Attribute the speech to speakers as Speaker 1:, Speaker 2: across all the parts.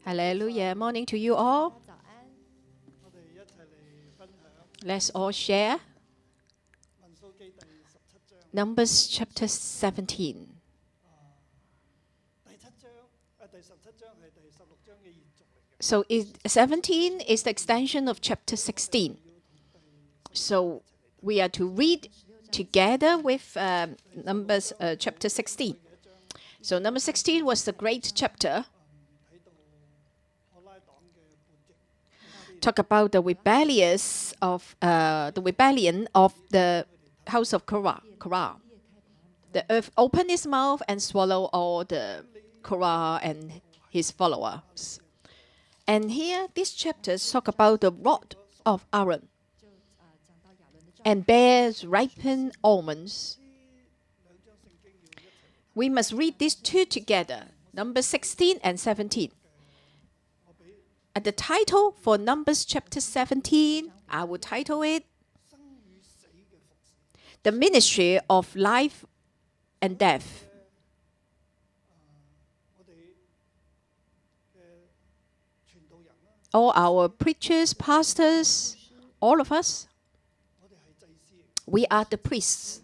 Speaker 1: Hallelujah. Morning to you all. Let's all share Numbers chapter 17. So 17 is the extension of chapter 16. So we are to read together with Numbers chapter 16. So number 16 was the great chapter. Talk about the rebellion of the house of Korah. The earth opened its mouth and swallowed all the Korah and his followers. And here, these chapters talk about the rod of Aaron and bears ripened almonds. We must read these two together, Numbers 16 and 17. And the title for Numbers chapter 17, I will title it The Ministry of Life and Death. All our preachers, pastors, all of us, we are the priests.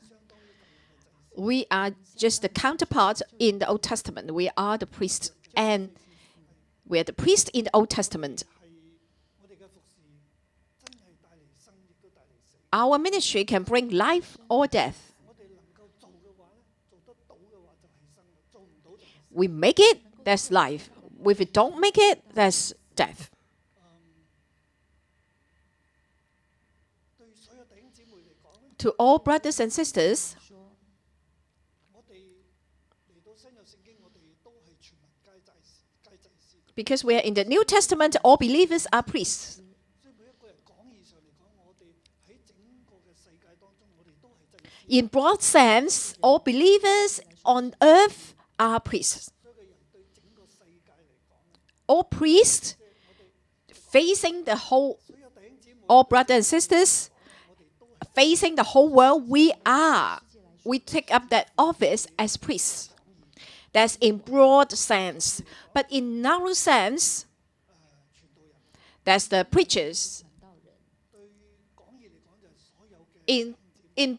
Speaker 1: We are just the counterparts in the Old Testament. We are the priests, and we are the priests in the Old Testament. Our ministry can bring life or death. We make it, that's life. If we don't make it, that's death. To all brothers and sisters, because we are in the New Testament, all believers are priests. In broad sense, all believers on earth are priests. All priests facing the whole, all brothers and sisters facing the whole world, we take up that office as priests. That's in broad sense. But in narrow sense, that's the preachers. In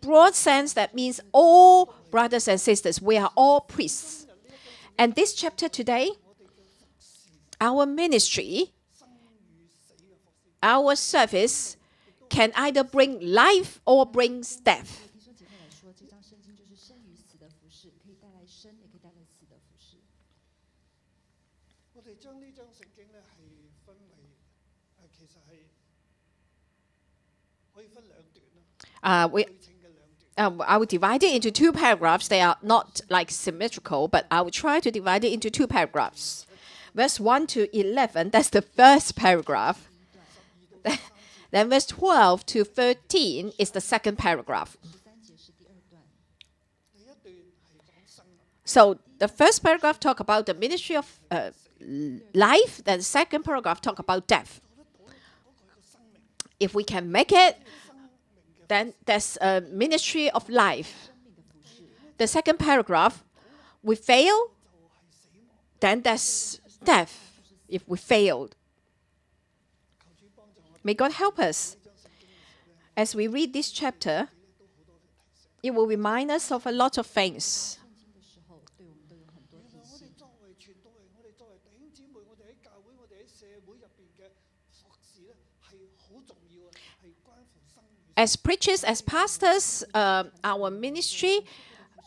Speaker 1: broad sense, that means all brothers and sisters. We are all priests. And this chapter today, our ministry, our service can either bring life or brings death. I will divide it into two paragraphs. They are not like symmetrical, but I will try to divide it into two paragraphs. Verse 1 to 11, that's the first paragraph. Then verse 12 to 13 is the second paragraph. So the first paragraph talk about the ministry of life. Then the second paragraph talk about death. If we can make it, then that's a ministry of life. The second paragraph, we fail, then that's death if we failed. May God help us. As we read this chapter, it will remind us of a lot of things. As preachers, as pastors, our ministry,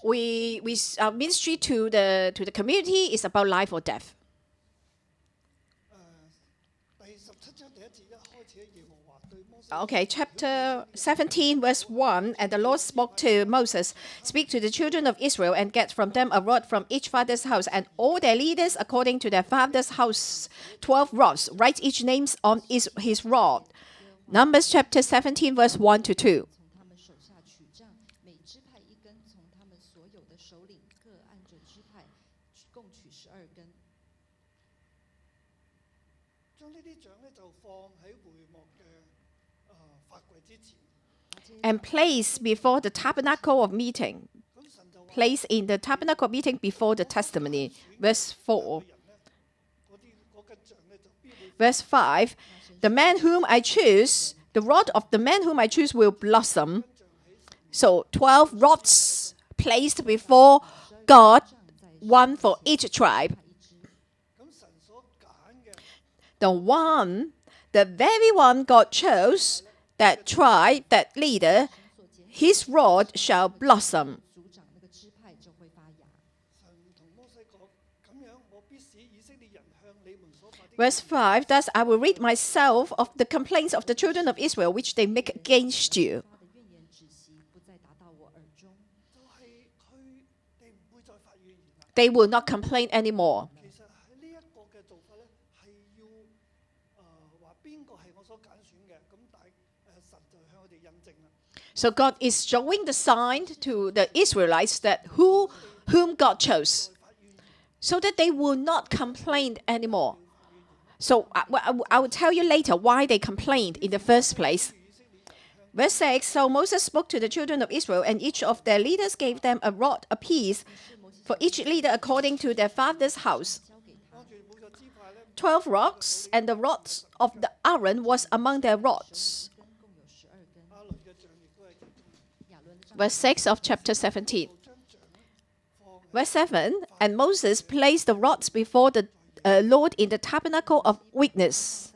Speaker 1: our ministry to the community is about life or death. Okay, chapter 17, verse 1, and the Lord spoke to Moses, "Speak to the children of Israel and get from them a rod from each father's house, and all their leaders according to their father's house, 12 rods. Write each name on his rod." Numbers chapter 17, verse 1 to 2. And place before the tabernacle of meeting. Place in the tabernacle of meeting before the testimony. Verse 4. Verse 5, the man whom I choose, the rod of the man whom I choose will blossom. So 12 rods placed before God, one for each tribe. The very one God chose, that tribe, that leader, his rod shall blossom. Verse 5, thus I will rid myself of the complaints of the children of Israel, which they make against you. They will not complain anymore. So God is showing the sign to the Israelites that whom God chose, so that they will not complain anymore. So I will tell you later why they complained in the first place. Verse 6, so Moses spoke to the children of Israel, and each of their leaders gave them a rod apiece, for each leader according to their father's house. 12 rods, and the rods of the Aaron was among their rods. Verse 6 of chapter 17. Verse 7, and Moses placed the rods before the Lord in the tabernacle of witness.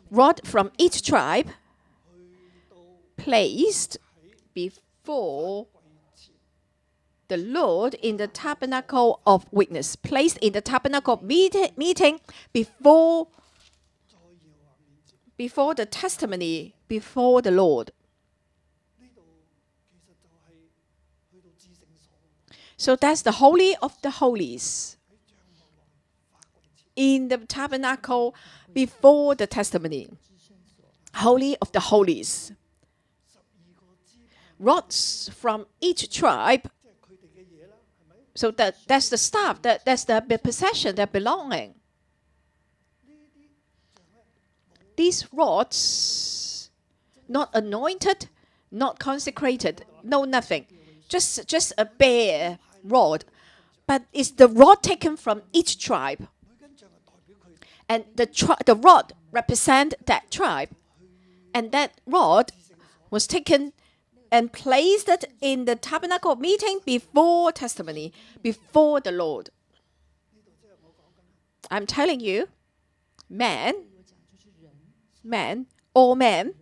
Speaker 1: Rod from each tribe placed before the Lord in the tabernacle of witness. Placed in the tabernacle of meeting before the testimony, before the Lord. So that's the Holy of the Holies. In the tabernacle before the testimony. Holy of the Holies. Rods from each tribe. So that's the stuff, that's the possession, their belonging. These rods, not anointed, not consecrated, no nothing. Just a bare rod. But it's the rod taken from each tribe. And the rod represents that tribe. And that rod was taken and placed it in the tabernacle of meeting before testimony, before the Lord. I'm telling you, all men,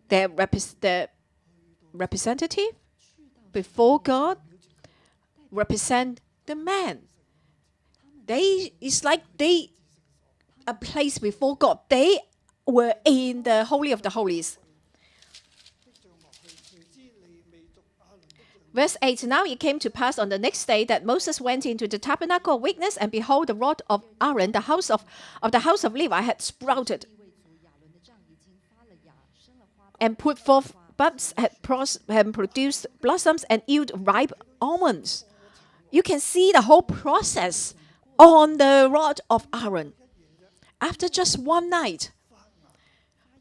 Speaker 1: their representative before God represent the man. It's like they are placed before God. They were in the Holy of the Holies. Verse 8, now it came to pass on the next day that Moses went into the tabernacle of witness, and behold, the rod of Aaron, the house of Levi, had sprouted and put forth buds, had produced blossoms and yield ripe almonds. You can see the whole process on the rod of Aaron. After just one night,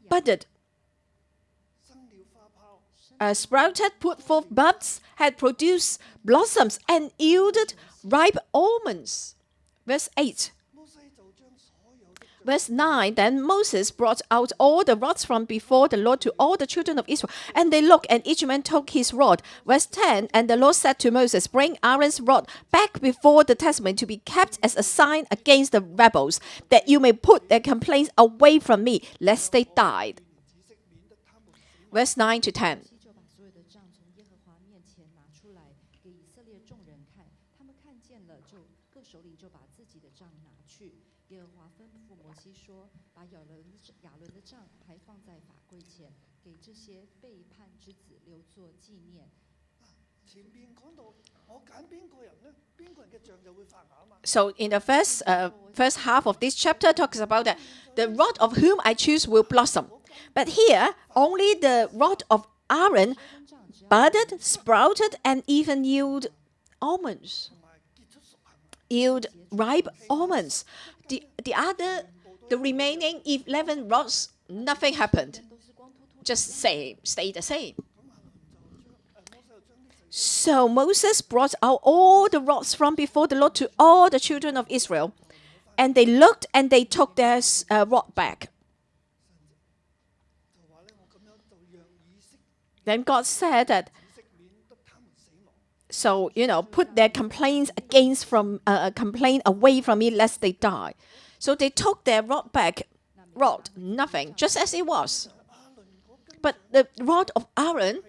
Speaker 1: budded, sprouted, put forth buds, had produced blossoms, and yielded ripe almonds. Verse 8. Verse 9, then Moses brought out all the rods from before the Lord to all the children of Israel, and they looked, and each man took his rod. Verse 10, and the Lord said to Moses, bring Aaron's rod back before the testimony to be kept as a sign against the rebels, that you may put their complaints away from me, lest they die. Verse 9 to 10. So in the first half of this chapter talks about that the rod of whom I choose will blossom. But here, only the rod of Aaron budded, sprouted, and even yield almonds. Yield ripe almonds. The remaining 11 rods, nothing happened. just stay the same. So Moses brought out all the rods from before the Lord to all the children of Israel. And they looked and they took their rod back. Then God said that, so, put their complaints complaint away from me, lest they die. So they took their rod back, nothing, just as it was. But the rod of Aaron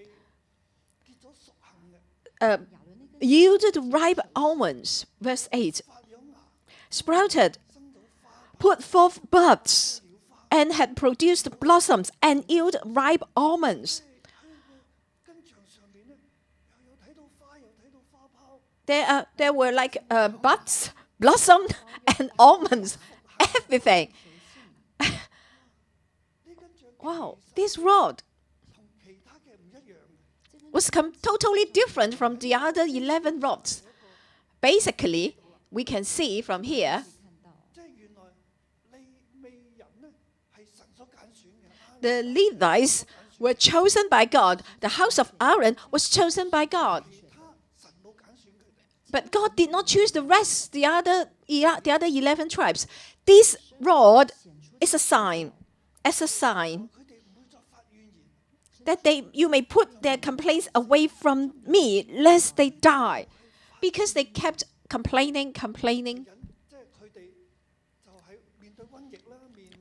Speaker 1: yielded ripe almonds, verse 8, sprouted, put forth buds, and had produced blossoms, and yielded ripe almonds. There were like buds, blossom, and almonds, everything. Wow, this rod was totally different from the other 11 rods. Basically, we can see from here, the Levites were chosen by God. The house of Aaron was chosen by God. But God did not choose the rest, the other 11 tribes. This rod is a sign, that you may put their complaints away from me, lest they die. Because they kept complaining.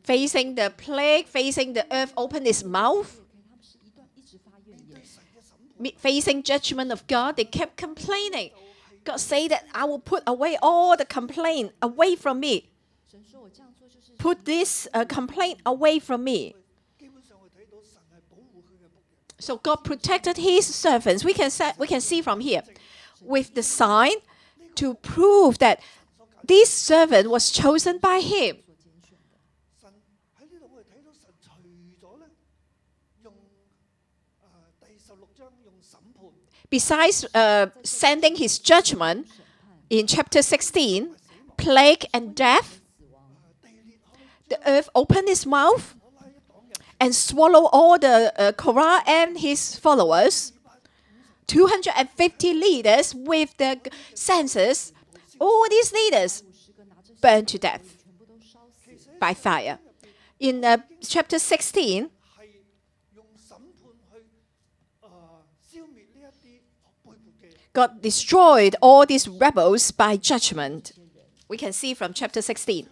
Speaker 1: Facing the plague, facing the earth opened its mouth. Facing judgment of God, they kept complaining. God said that I will put away all the complaint away from me. Put this complaint away from me. So God protected his servants. We can see from here, with the sign to prove that this servant was chosen by him. Besides sending his judgment in chapter 16, plague and death, the earth opened its mouth and swallowed all the Korah and his followers. 250 leaders with the census, all these leaders burned to death by fire. In chapter 16, God destroyed all these rebels by judgment. We can see from chapter 16.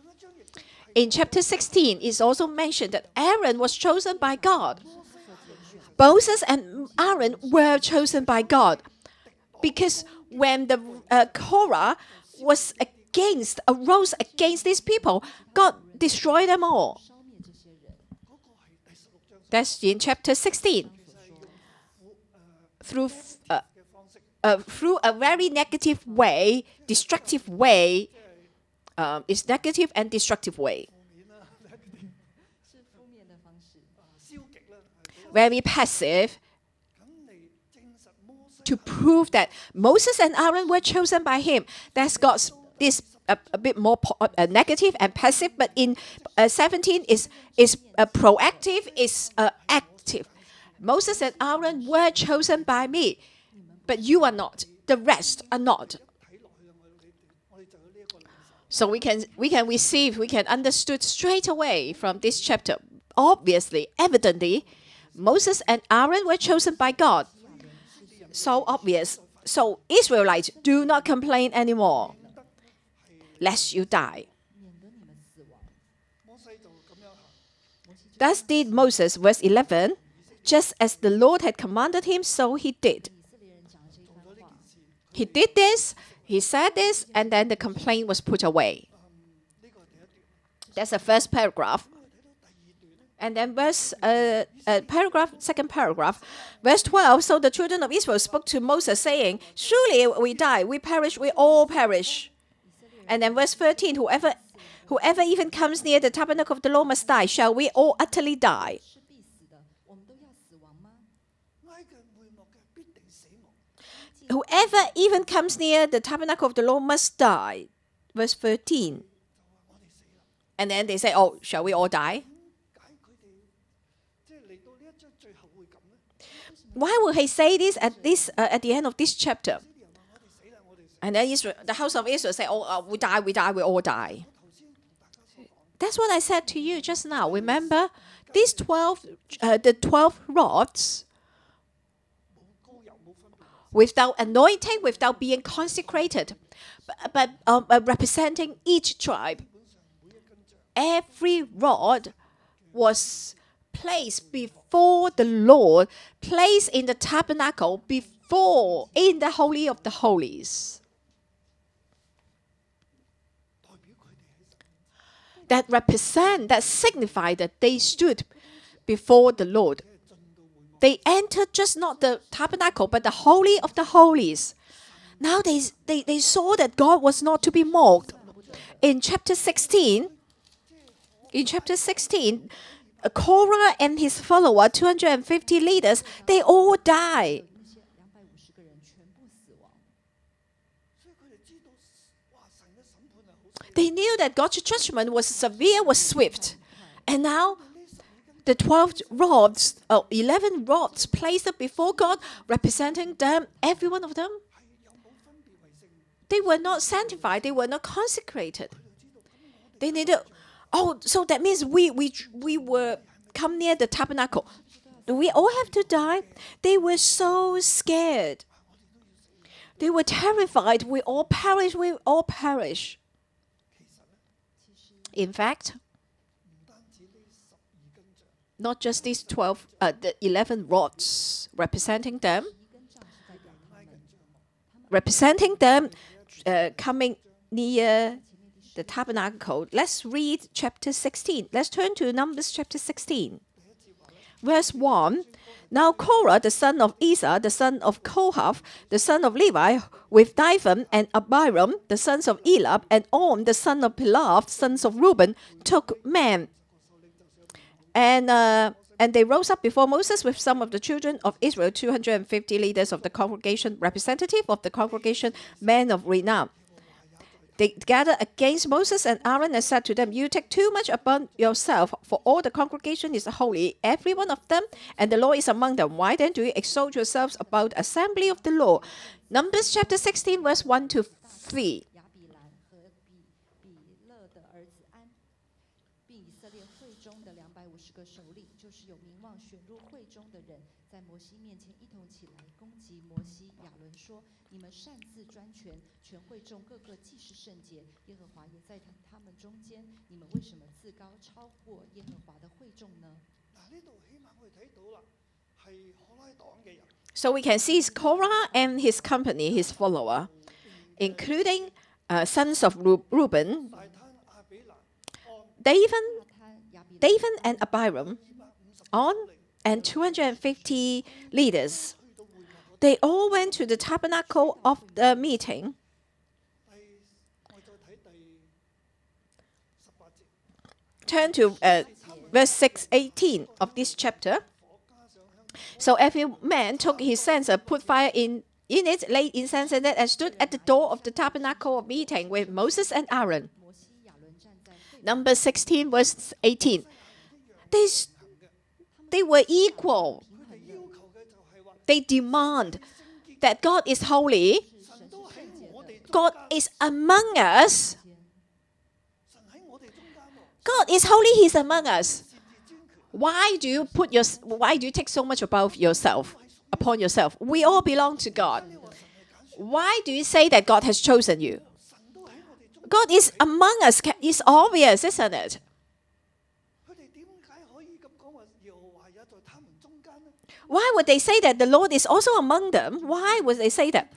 Speaker 1: In chapter 16, it's also mentioned that Aaron was chosen by God. Moses and Aaron were chosen by God. Because when the Korah arose against these people, God destroyed them all. That's in chapter 16. Through a very negative way, destructive way, it's negative and destructive way. Very passive, to prove that Moses and Aaron were chosen by him. That's got this a bit more negative and passive, but in 17 is proactive, is active. Moses and Aaron were chosen by me, but you are not. The rest are not. So we can understood straight away from this chapter. Obviously, evidently, Moses and Aaron were chosen by God. So obvious. So Israelites, do not complain anymore, lest you die. Thus did Moses, verse 11, just as the Lord had commanded him, so he did. He did this, he said this, and then the complaint was put away. That's the first paragraph. And then second paragraph, verse 12, so the children of Israel spoke to Moses, saying, surely we die, we perish, we all perish. And then verse 13, whoever even comes near the tabernacle of the Lord must die. Shall we all utterly die? Whoever even comes near the tabernacle of the Lord must die. Verse 13. And then they say, oh, shall we all die? Why would he say this at the end of this chapter? And then the house of Israel say, "Oh, we die, we all die." That's what I said to you just now. Remember, these 12 rods, without anointing, without being consecrated, but representing each tribe. Every rod was placed before the Lord, placed in the tabernacle before, in the Holy of the Holies. That signify that they stood before the Lord. They entered just not the tabernacle, but the Holy of the Holies. Now they saw that God was not to be mocked. In chapter 16, Korah and his follower, 250 leaders, they all die. They knew that God's judgment was severe, was swift. And now the 11 rods placed before God, representing them, every one of them, they were not sanctified, they were not consecrated. They needed, so that means we were come near the tabernacle. Do we all have to die? They were so scared. They were terrified. We all perish. In fact, not just these the 11 rods representing them coming near the tabernacle. Let's read chapter 16. Let's turn to Numbers chapter 16. Verse 1. Now Korah, the son of Isa, the son of Kohath, the son of Levi, with Dathan and Abiram, the sons of Eliab, and On, the son of Peleth, sons of Reuben, took men. And they rose up before Moses with some of the children of Israel, 250 leaders of the congregation, representative of the congregation, men of renown. They gathered against Moses and Aaron and said to them, "You take too much upon yourself, for all the congregation is holy, every one of them, and the Lord is among them. Why then do you exalt yourselves about the assembly of the Lord?" Numbers chapter 16, verse 1 to 3. So we can see Korah and his company, his follower, including sons of Reuben, Dathan and Abiram, On, and 250 leaders. They all went to the tabernacle of the meeting. Turn to verse 18 of this chapter. So every man took his censer, put fire in it, laid incense in it, and stood at the door of the tabernacle of meeting with Moses and Aaron. Number 16, verse 18. They were equal. They demand that God is holy. God is among us. God is holy, He's among us. Why do you take so much upon yourself? We all belong to God. Why do you say that God has chosen you? God is among us. It's obvious, isn't it? Why would they say that the Lord is also among them? Why would they say that?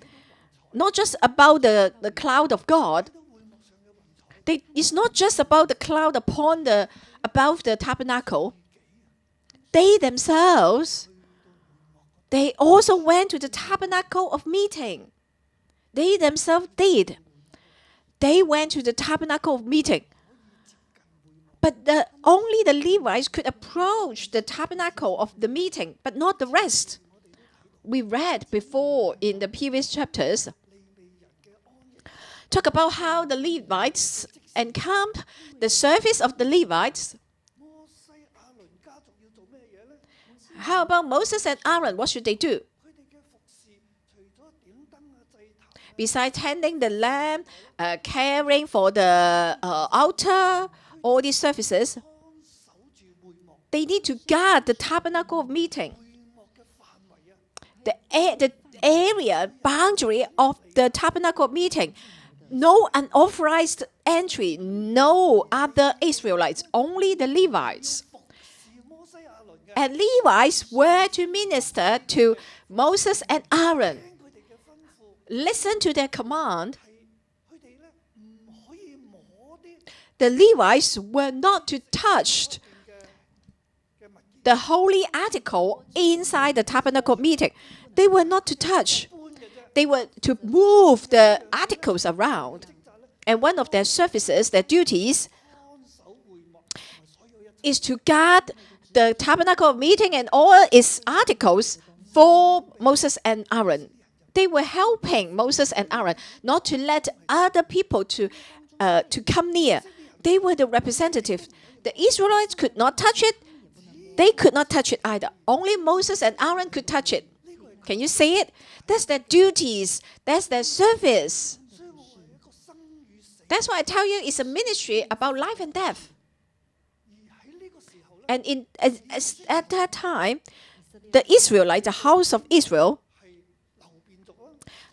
Speaker 1: Not just about the cloud of God. It's not just about the cloud above the tabernacle. They themselves, they also went to the tabernacle of meeting. They themselves did. They went to the tabernacle of meeting. But only the Levites could approach the tabernacle of the meeting, but not the rest. We read before in the previous chapters, talk about how the Levites encamped, the service of the Levites. How about Moses and Aaron? What should they do? Besides tending the lamp, caring for the altar, all these services, they need to guard the tabernacle of meeting. The area, boundary of the tabernacle of meeting. No unauthorized entry, no other Israelites, only the Levites. And Levites were to minister to Moses and Aaron. Listen to their command. The Levites were not to touch the holy article inside the tabernacle meeting. They were not to touch. They were to move the articles around. And one of their services, their duties, is to guard the tabernacle meeting and all its articles for Moses and Aaron. They were helping Moses and Aaron not to let other people to come near. They were the representatives. The Israelites could not touch it. They could not touch it either. Only Moses and Aaron could touch it. Can you say it? That's their duties. That's their service. That's why I tell you it's a ministry about life and death. And at that time, the Israelites, the house of Israel,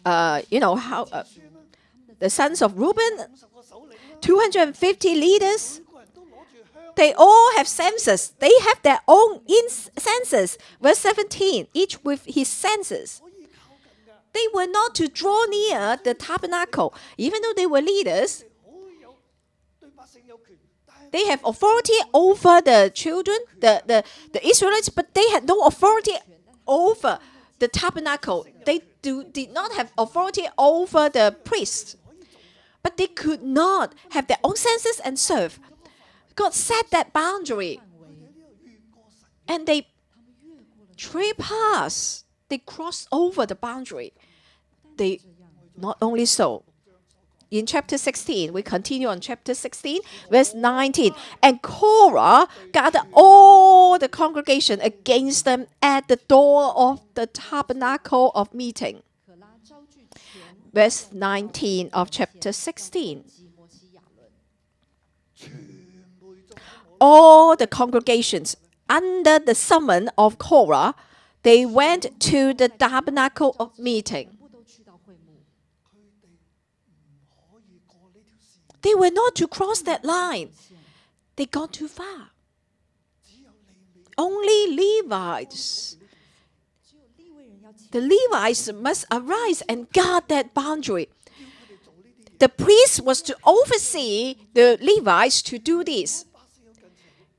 Speaker 1: the sons of Reuben, 250 leaders, they all have censers. They have their own census. Verse 17, each with his census. They were not to draw near the tabernacle. Even though they were leaders, they have authority over the children, the Israelites, but they had no authority over the tabernacle. They did not have authority over the priests. But they could not have their own census and serve. God set that boundary. And they trespass. They cross over the boundary. They not only so. In chapter 16, we continue on chapter 16, verse 19. And Korah gathered all the congregation against them at the door of the tabernacle of meeting. Verse 19 of chapter 16. All the congregations, under the summons of Korah, they went to the tabernacle of meeting. They were not to cross that line. They got too far. Only Levites. The Levites must arise and guard that boundary. The priest was to oversee the Levites to do this.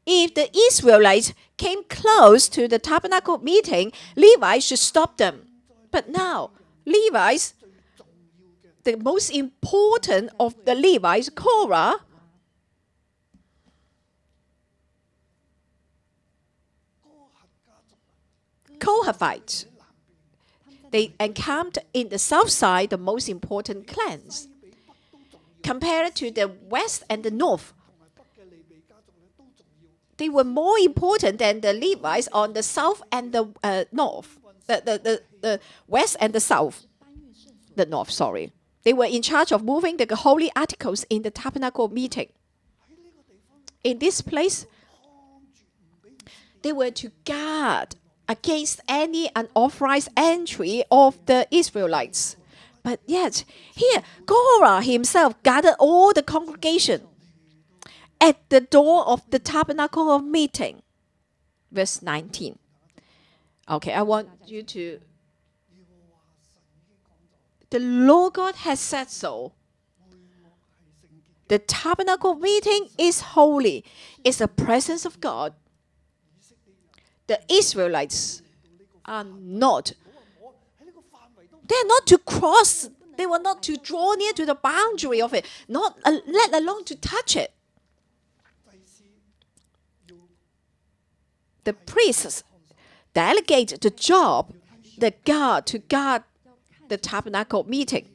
Speaker 1: If the Israelites came close to the tabernacle meeting, Levites should stop them. But now, Levites, the most important of the Levites, Korah, Kohathites, they encamped in the south side, the most important clans. Compared to the west and the north, they were more important than the Levites on the south and the north, the west and the south, the north, sorry. They were in charge of moving the holy articles in the tabernacle meeting. In this place, they were to guard against any unauthorized entry of the Israelites. But yet, here, Korah himself gathered all the congregation at the door of the tabernacle of meeting. Verse 19. Okay, I want you to... The Lord God has said so. The tabernacle meeting is holy. It's the presence of God. The Israelites are not. They are not to cross. They were not to draw near to the boundary of it. Not let alone to touch it. The priests delegate the job, the guard, to guard the tabernacle meeting.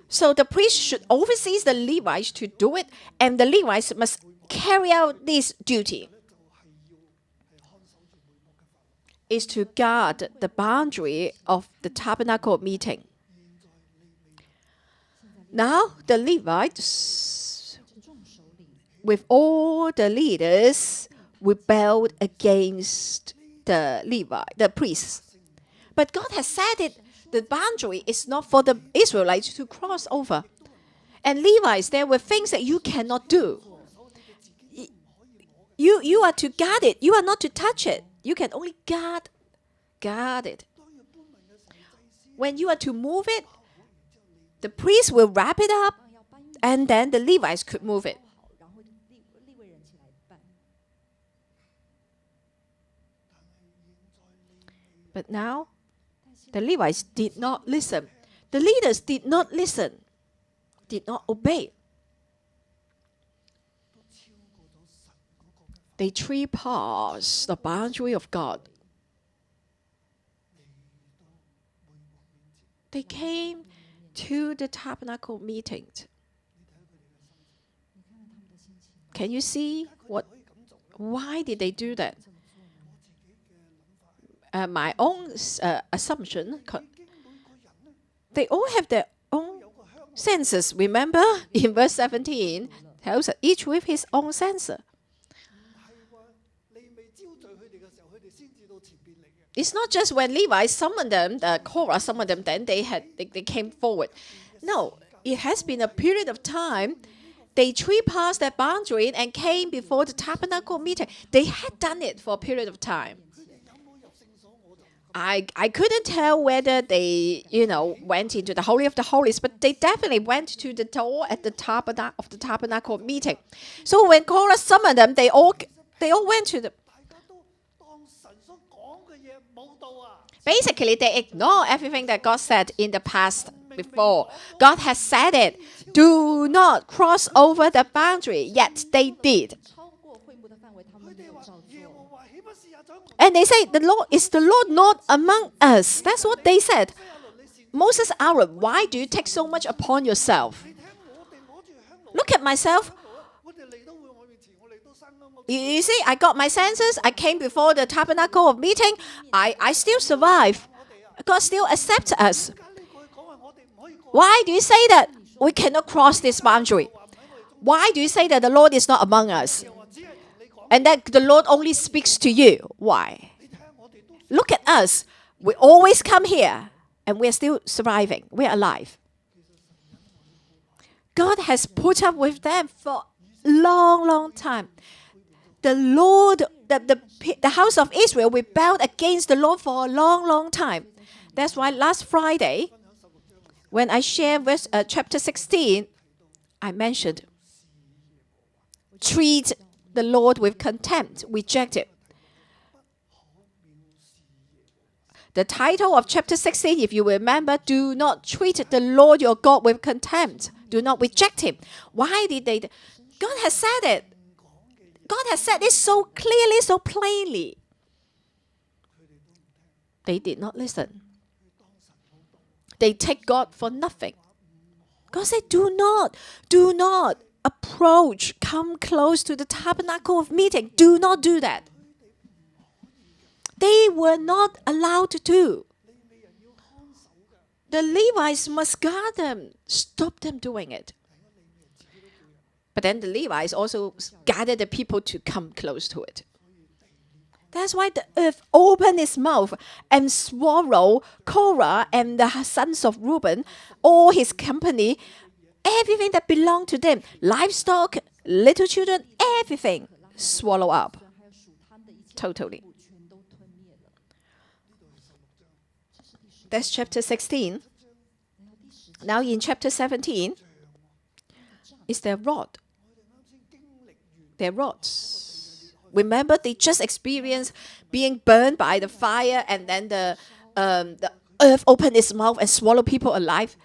Speaker 1: So the priest should oversee the Levites to do it, and the Levites must carry out this duty. is to guard the boundary of the tabernacle meeting. Now the Levites, with all the leaders, rebelled against the priests. But God has said it, the boundary is not for the Israelites to cross over. And Levites, there were things that you cannot do. You are to guard it. You are not to touch it. You can only guard it. When you are to move it, the priest will wrap it up, and then the Levites could move it. But now, the Levites did not listen. The leaders did not listen, did not obey. They trespassed the boundary of God. They came to the tabernacle meeting. Can you see why did they do that? My own assumption, they all have their own senses. Remember, in verse 17, tells us each with his own sense. It's not just when Levi summoned them, Korah summoned them, then they came forward. No, it has been a period of time. They trespassed that boundary and came before the tabernacle meeting. They had done it for a period of time. I couldn't tell whether they, went into the Holy of the Holies, but they definitely went to the door at the tabernacle meeting. So when Korah summoned them, they all went to the. Basically, they ignore everything that God said in the past before. God has said it. Do not cross over the boundary. Yet they did. And they say, is the Lord not among us? That's what they said. Moses, Aaron, why do you take so much upon yourself? Look at myself. You see, I got my senses. I came before the tabernacle of meeting. I still survive. God still accepts us. Why do you say that we cannot cross this boundary? Why do you say that the Lord is not among us? And that the Lord only speaks to you? Why? Look at us. We always come here and we're still surviving. We're alive. God has put up with them for a long, long time. The Lord, the house of Israel rebelled against the Lord for a long, long time. That's why last Friday, when I shared chapter 16, I mentioned, treat the Lord with contempt, reject it. The title of chapter 16, if you remember, do not treat the Lord your God with contempt. Do not reject him. Why did they? God has said it. God has said this so clearly, so plainly. They did not listen. They take God for nothing. God said, do not approach, come close to the tabernacle of meeting. Do not do that. They were not allowed to do. The Levites must guard them, stop them doing it. But then the Levites also gathered the people to come close to it. That's why the earth opened its mouth and swallowed Korah and the sons of Reuben, all his company, everything that belonged to them, livestock, little children, everything swallow up. Totally. That's chapter 16. Now in chapter 17, is their rod. Their rods. Remember, they just experienced being burned by the fire, and then the earth opened its mouth and swallowed people alive.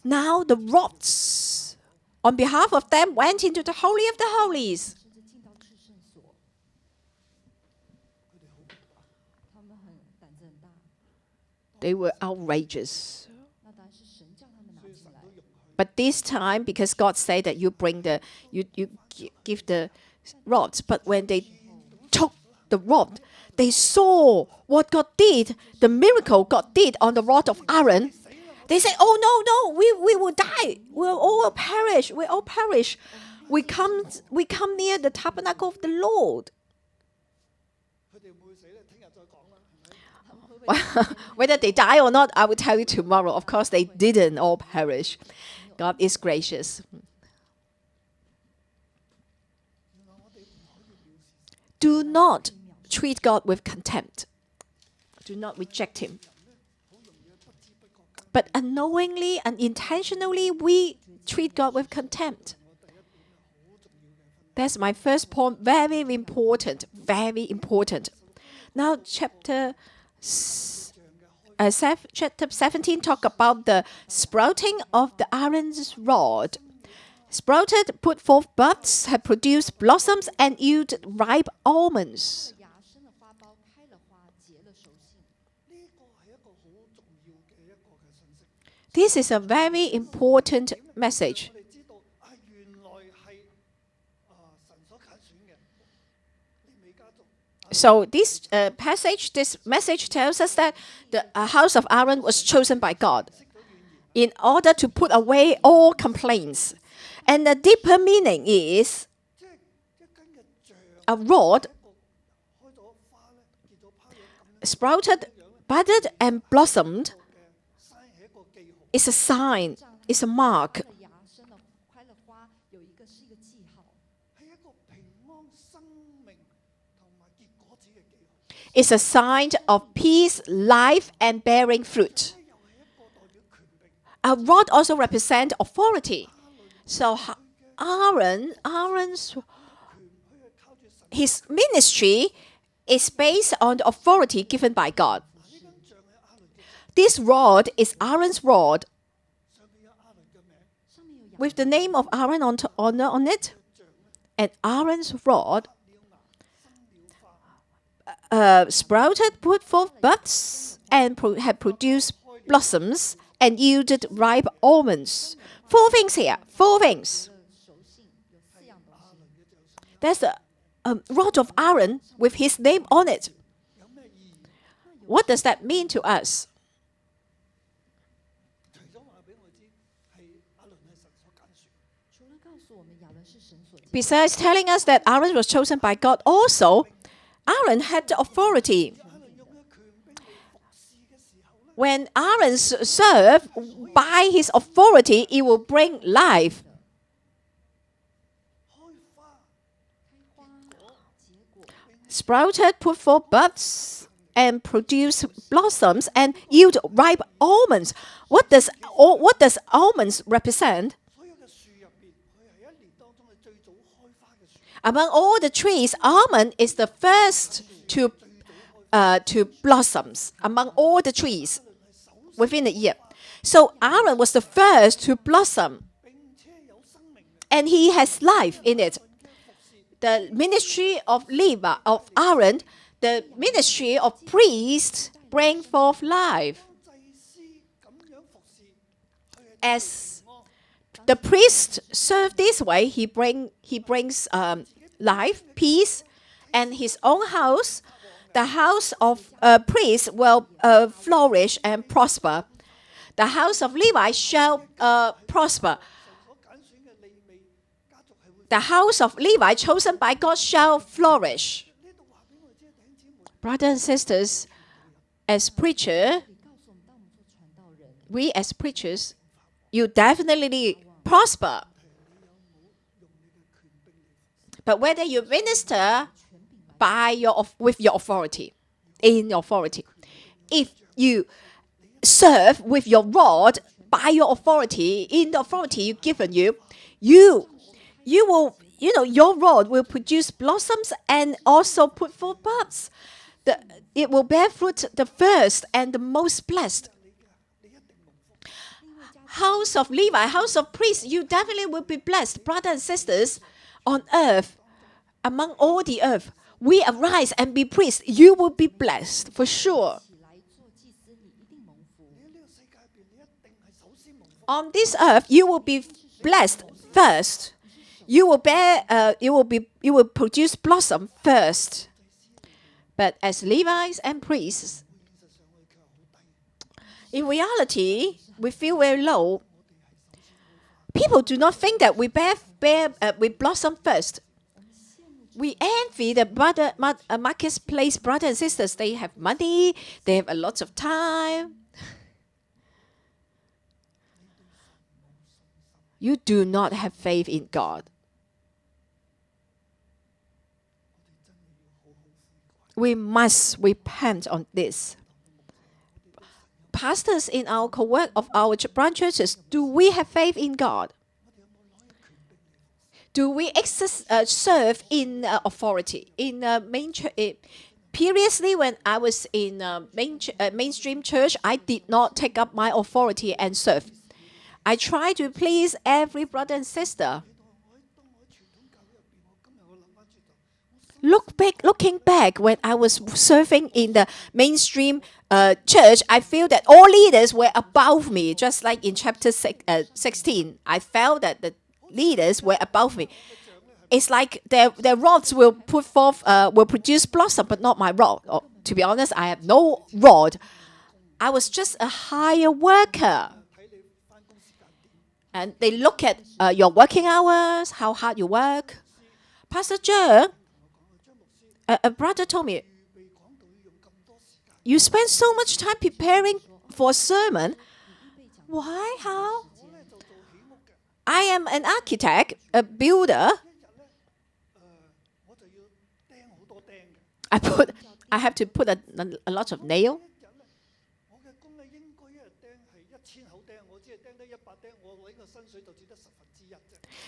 Speaker 1: Now the rods, on behalf of them, went into the Holy of the Holies. They were outrageous. But this time, because God said that you give the rods, but when they took the rod, they saw what God did, the miracle God did on the rod of Aaron, they say, "Oh no, we will die. We'll all perish. We all perish. We come near the tabernacle of the Lord." Whether they die or not, I will tell you tomorrow. Of course, they didn't all perish. God is gracious. Do not treat God with contempt. Do not reject Him. But unknowingly and intentionally, we treat God with contempt. That's my first point. Very important. Very important. Now, chapter 17 talk about the sprouting of the Aaron's rod. Sprouted, put forth buds, have produced blossoms, and yielded ripe almonds. This is a very important message. So this message tells us that the house of Aaron was chosen by God in order to put away all complaints. And the deeper meaning is a rod sprouted, budded, and blossomed is a sign, is a mark. It's a sign of peace, life, and bearing fruit. A rod also represents authority. So his ministry is based on the authority given by God. This rod is Aaron's rod with the name of Aaron on it. And Aaron's rod sprouted, put forth buds, and had produced blossoms, and yielded ripe almonds. 4 things here. 4 things. There's a rod of Aaron with his name on it. What does that mean to us? Besides telling us that Aaron was chosen by God, also, Aaron had the authority. When Aaron served, by his authority, it will bring life. Sprouted, put forth buds, and produce blossoms, and yield ripe almonds. What does almonds represent? Among all the trees, almond is the first to blossoms among all the trees within a year. So Aaron was the first to blossom, and he has life in it. The ministry of Levi, of Aaron, the ministry of priests, bring forth life. As the priest serve this way, he brings life, peace, and his own house. The house of priests will flourish and prosper. The house of Levi shall prosper. The house of Levi, chosen by God, shall flourish. Brothers and sisters, as we as preachers, you definitely prosper. But whether you minister with your authority, in your authority, if you serve with your rod by your authority, in the authority you've given you will, your rod will produce blossoms and also put forth buds. It will bear fruit the first and the most blessed. House of Levi, house of priests, you definitely will be blessed. Brothers and sisters, on earth, among all the earth, we arise and be priests. You will be blessed for sure. On this earth, you will be blessed first. You will produce blossom first. But as Levites and priests, in reality, we feel very low. People do not think that we blossom first. We envy the marketplace brothers and sisters. They have money. They have a lot of time. You do not have faith in God. We must repent on this. Pastors in our co-work of our branch churches, do we have faith in God? Do we serve in authority? In previously, when I was in mainstream church, I did not take up my authority and serve. I try to please every brother and sister. Looking back, when I was serving in the mainstream church, I feel that all leaders were above me, just like in chapter 16. I felt that the leaders were above me. It's like their rods will produce blossom, but not my rod. To be honest, I have no rod. I was just a higher worker. And they look at your working hours, how hard you work. Pastor Zheng, a brother told me, you spend so much time preparing for a sermon. Why? How? I am an architect, a builder. I have to put a lot of nail.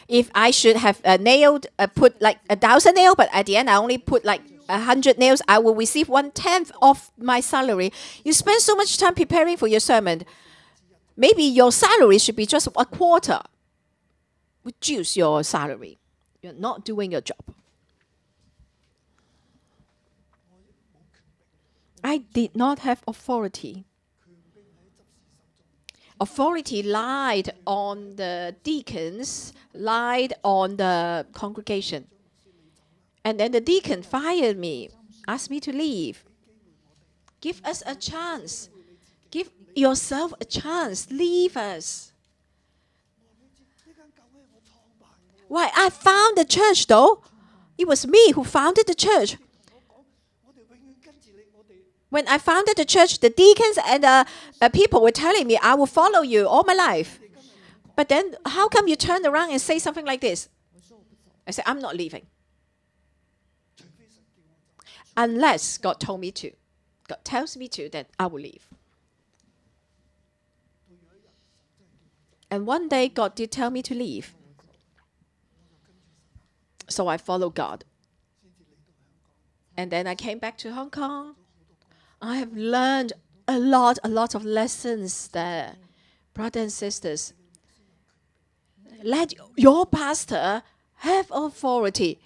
Speaker 1: If I should have put like 1,000 nails, but at the end I only put like 100 nails, I will receive 1/10 of my salary. You spend so much time preparing for your sermon. Maybe your salary should be just a quarter. Reduce your salary. You're not doing your job. I did not have authority. Authority lied on the deacons, lied on the congregation. And then the deacon fired me, asked me to leave. Give us a chance. Give yourself a chance. Leave us. Why? I found the church though. It was me who founded the church. When I founded the church, the deacons and people were telling me, I will follow you all my life. But then, how come you turn around and say something like this? I said, I'm not leaving. Unless God told me to. God tells me to, then I will leave. And one day, God did tell me to leave. So I followed God. And then I came back to Hong Kong. I have learned a lot of lessons there. Brothers and sisters, let your pastor have authority.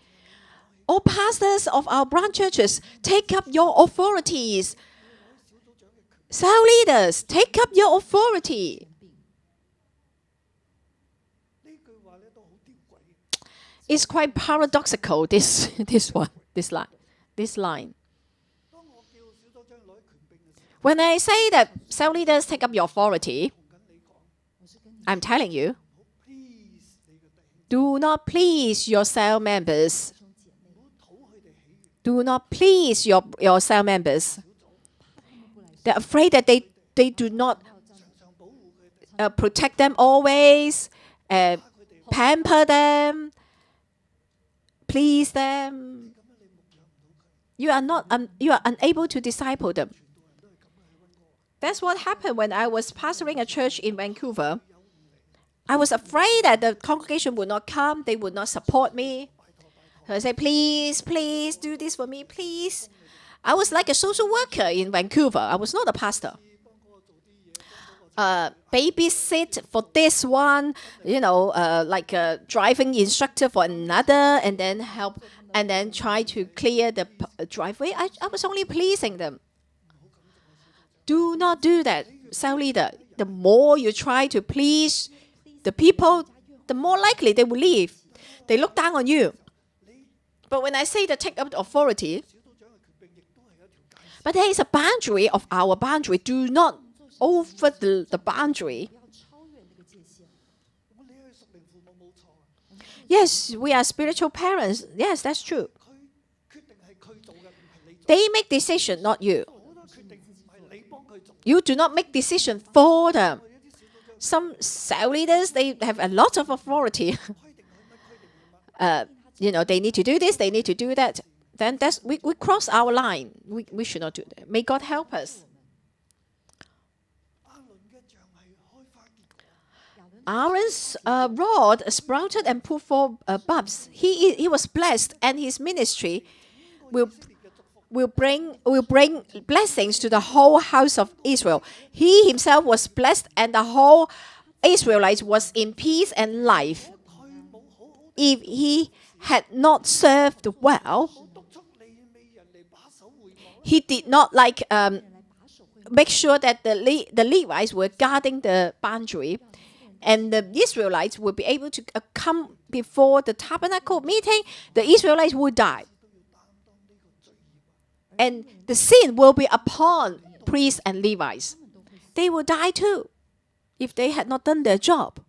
Speaker 1: All pastors of our branch churches, take up your authorities. Cell leaders, take up your authority. It's quite paradoxical, this line. When I say that cell leaders take up your authority, I'm telling you, do not please your cell members. Do not please your cell members. They're afraid that they do not protect them always, pamper them, please them. You are unable to disciple them. That's what happened when I was pastoring a church in Vancouver. I was afraid that the congregation would not come, they would not support me. So I said, please, please do this for me, please. I was like a social worker in Vancouver. I was not a pastor. Babysit for this one, like a driving instructor for another, and then help, and then try to clear the driveway. I was only pleasing them. Do not do that, cell leader. The more you try to please the people, the more likely they will leave. They look down on you. But when I say to take up authority, But there is a boundary of our boundary. Do not over the boundary. Yes, we are spiritual parents. Yes, that's true. They make decision, not you. You do not make decision for them. Some cell leaders, they have a lot of authority. They need to do this, they need to do that. Then we cross our line. We should not do that. May God help us. Aaron's rod sprouted and put forth bulbs. He was blessed, and his ministry will bring blessings to the whole house of Israel. He himself was blessed, and the whole Israelites was in peace and life. If he had not served well, he did not make sure that the Levites were guarding the boundary, and the Israelites would be able to come before the tabernacle meeting. The Israelites would die. And the sin will be upon priests and Levites. They will die too if they had not done their job.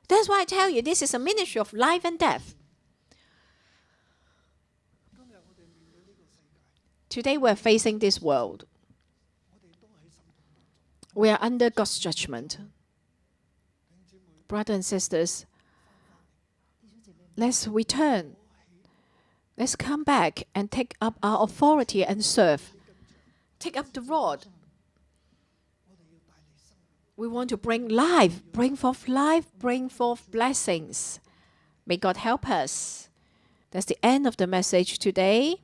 Speaker 1: That's why I tell you, this is a ministry of life and death. Today we're facing this world. We are under God's judgment. Brothers and sisters, let's return. Let's come back and take up our authority and serve. Take up the rod. We want to bring life, bring forth blessings. May God help us. That's the end of the message today.